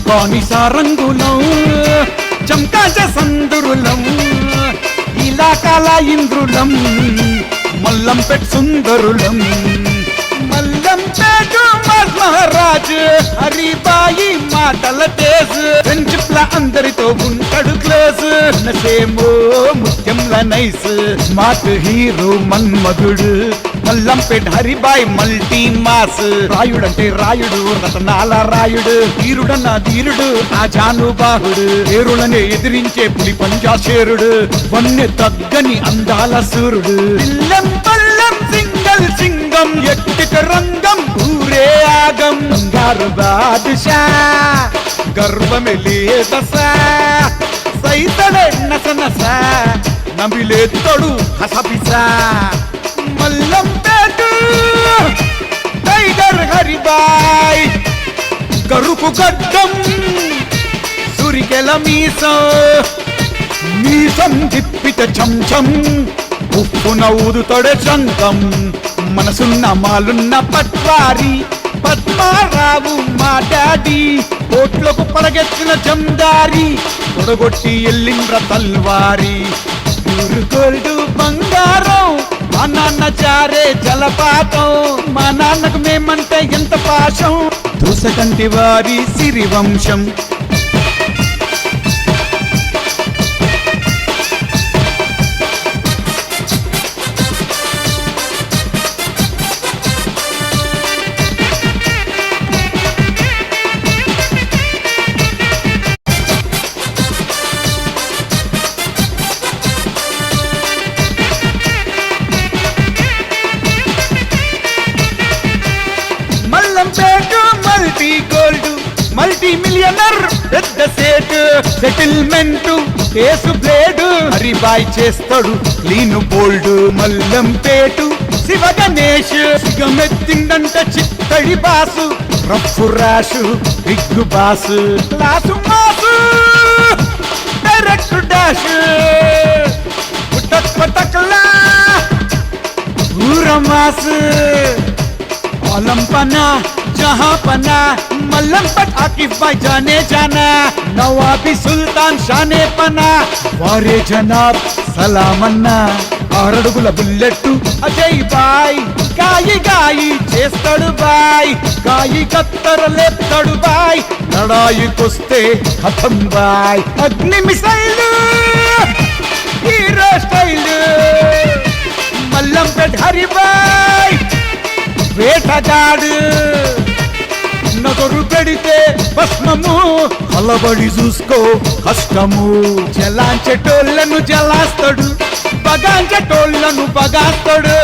సక్కాని సారంగులం చంకాజ సందురులం ఇలాకాల ఇంద్రులం మల్లంపేట్ సుందరులం మల్లంపేట మహారాజు హరిబాయి మాటల తేజ్ ఫ్రెండ్షిప్ ల అందరితో ఉంటాడు క్లోజ్ నసేమో ముత్యంల నైస్ స్మార్ట్ హీరో మన్మధుడు మల్లంపేట్ హరిబాయ్ మల్టీ మాస్ రాయుడంటే రాయుడు రతనాల రాయుడు ధీరుడన్న ధీరుడు ఆ జానుబాహుడు ఏరులనే ఎదిరించే పులి పంజాశేరుడు వన్నె తగ్గని అందాల సూర్యుడు పిల్లం పల్లం సింగల్ సింగం ఎక్కిక రంగం ఊరే ఆగం బంగారు బాదుషా గర్వమెలే దశ సైతడే నస నస నమిలేత్తడు హసపిసా మల్లంపేట టైగర్ హరిబాయ్ కరుకు గడ్డం సురికెల మీసం మీసం తిప్పిత చంచం ఉప్పున ఊదుతొడే శంఖం మనసున్న మాలున్న పట్వారి పద్మారావు మా డాడీ కోట్లకు పడగెత్తిన జందారి తొడగొట్టి ఎల్లిండ్ర తల్వారి గోల్డు బంగారం మా నాన్న చారే జలపాతం మా నాన్నకు మేమంటే ఎంత పాశం దూసకంటి వారి సిరివంశం మల్టీ గోల్డ్ మల్టీ మిలియనర్ పెద్ద సేటు సెటిల్మెంట్ కేసు బ్లేడు హరిబాయ్ చేస్తాడు క్లీన్ బోల్డ్ మల్లంపేటు శివ గణేష్ సిగమెత్తిందంట చిత్తడి boss rough rash big boss class mass direct dash పుటక్ పటక్లా ఊరమాసు आलमपना जहांपना मल्लंपट आकिफ भाई जाने जाना नवाबी सुल्तान शाने पना वारे जनाब सलामन्ना आरडुगुल बुल्लेट्टु अजय बाई गाई गाई చేస్తాడు బాయ్ గాయి కత్తరలేస్తాడు బాయ్ లడాయికొస్తే ఖతం బాయ్ అగ్ని మిసైల్ హీరో స్టైల్ మల్లంపేట్ హరిబాయ్ వేటగాడు నగరు పెడితే భస్మము అలబడి చూసుకో కష్టము జలాంచెటోళ్లను జలాస్తాడు బగాంచెటోళ్లను బగాస్తాడు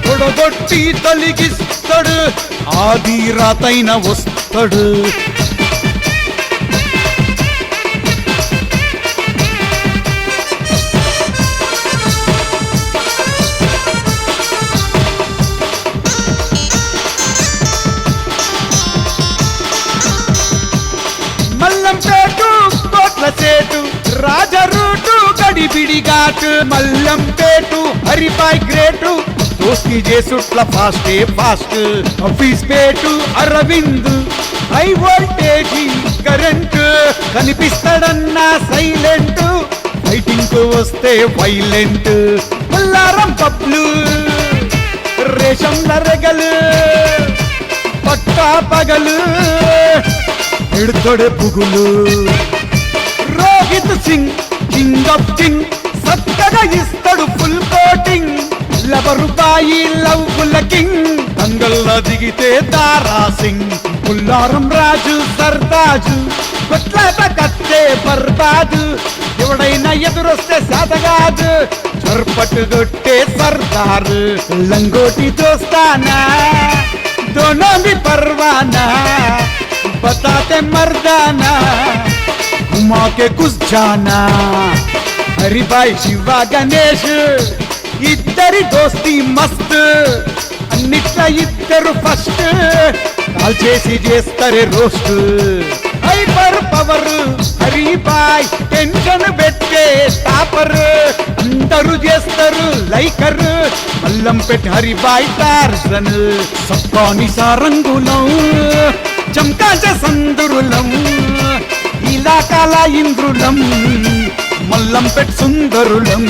తొడగొట్టి తొలగిస్తాడు ఆది రాతైన వస్తాడు మల్లంపేటు కోట్ల సేటు రాజరూటు గడిబిడి ఘాటు మల్లంపేటు హరిబాయ్ గ్రేటు దోస్తి చేసుట్ల ఫాస్టే ఫాస్ట్ ఆఫీస్ పేటు అరవింద్ హై వోల్టేజీ కరెంట్ కనిపిస్తాడన్నా సైలెంట్ ఫైటింగ్ కు వస్తే వైలెంట్ పుల్లారం పబ్లు రేషం నరగలు పట్టా పగలు ఎడుతొడే పుగులు Rohit Singh king of king సత్తగా ఇస్తాడు ఫుల్ కోటింగ్ లవరు బాయి లవ్వుల కింగ్ తంగల్లా దిగితే దారా సింగ్ పుల్లారం రాజు సర్దాజు కొట్లాట కట్టే బర్బాదు ఎవడైనా ఎదురొస్తే సాతగాదు చర్పట్టు కొట్టే సర్దారు లంగోటి దోస్తానా दोनों भी परवाना बताते मर्दाना घुमा के घुस जाना हरिभाई शिवा गणेश इద్దరి దోస్తి మస్త్ అన్నిట్లా ఇద్దరు ఫస్ట్ కాల్ చేసి చేస్తారే రోస్ట్ హైపర్ పవర్ హరిబాయ్ టెన్షన్ పెట్టే టాపర్ అందరూ చేస్తారు లైకర్ మల్లంపేట్ హరిబాయ్ టార్జన్ సక్కాని సారంగులం చంకాజ సందురులం పథకాల ఇంద్రులం మల్లంపేట్ సుందరులం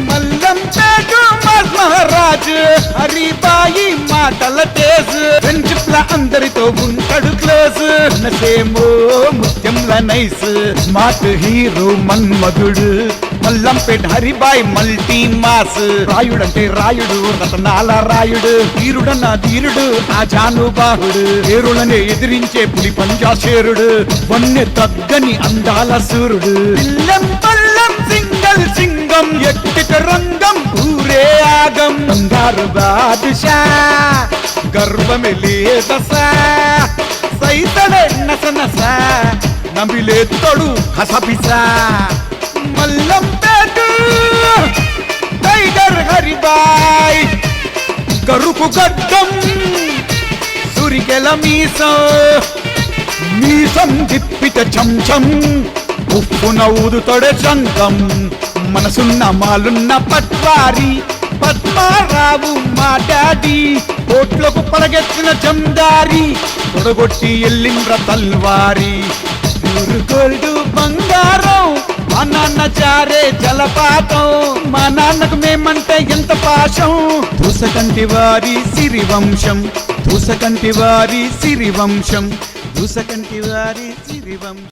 మల్లంపేట మహారాజు హరిబాయి మాటల తేజ్ ఫ్రెండ్షిప్ ల అందరితో ఉంటాడు క్లోజ్ నసేమో ముత్యంల నైస్ స్మార్ట్ హీరో మన్మధుడు మల్లంపేట్ హరిబాయ్ మల్టీ మాస్ రాయుడంటే రాయుడు రతనాల రాయుడు ధీరుడన్న ధీరుడు ఆ జానుబాహుడు ఏరులనే ఎదిరించే పులి పంజాశేరుడు వన్నె తగ్గని అందాల సూర్యుడు పిల్లం పల్లం సింగల్ సింగం ఎక్కిట రంగం ఊరే ఆగం బంగారు బాదుషా గర్వమే లేదసా సైతడే నస నస నమిలేత్తడు కసపిసా మల్లంపేట టైగర్ హరిబాయ్ గరుకు గడ్డం సురికెల మీసం మీసం తిప్పిత చంచం ఉప్పున ఊదుతొడే శంఖం మనసున్న మాలున్న పట్వారి పద్మారావు మా డాడీ కోట్లకు పడగెత్తిన జందారి తొడగొట్టి ఎల్లిండ్ర తల్వారి గోల్డు బంగారం మా నాన్న జారే జలపాతం మా నాన్నకు మేమంటే ఎంత పాశం దూసకంటి వారి సిరివంశం దూసకంటి వారి సిరివంశం దూసకంటి వారి సిరివంశం